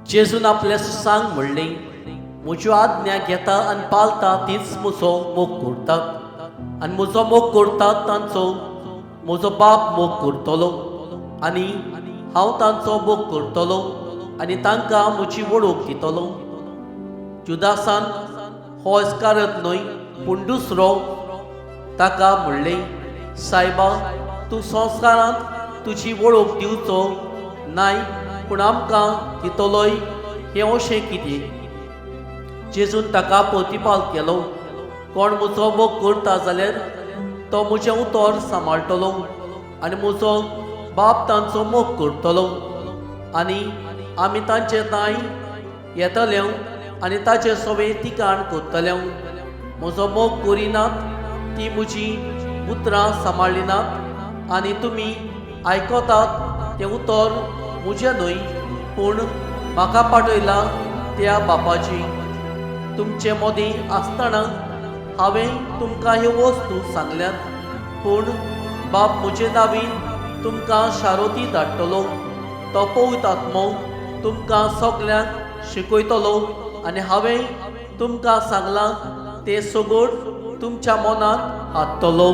जेजून आपल्या सांग म्हणलें, म्हज्यो आज्ञा घेता आनी पाळटा तीच म्हजो मोग करतात आनी म्हजो मोग करतात तांचो म्हजो बाप मोग करतलो आनी हांव तांचो मोग करतलो आनी तांकां म्हजी वळख दितलो. जुदासान हो इस्कारियोत न्हय पूण दुसरो ताका म्हणलें, सायबा, तूं संवसारांत तुजी वळख दिवचो नाय पूण आमकां दितलोय हें अशें कितें? जेजून ताका प्रतिपाल केलो, कोण म्हजो मोग करता जाल्यार तो म्हजें उतर सांबाळटलो आनी म्हजो बाप तांचो मोग करतलो आनी आमी तांचे थंय येतले आनी ताचे सवें ठिकाण करतले. म्हजो मोग करिनात ती म्हजी उतरां सांबाळिनात आनी तुमी आयकतात तें उतर म्हजें न्हय पूण म्हाका पाठयला त्या बापाची. तुमचे मदीं आसतना हांवें तुमकां ह्यो वस्तू सांगल्यात, पूण बाप म्हजे नांवीन तुमकां शारोती धाडटलो. तो पवित्र आत्मो तुमकां सगल्यांक शिकयतलो आनी हांवें तुमकां सांगलां तें सगळें तुमच्या मनांत हाडटलो.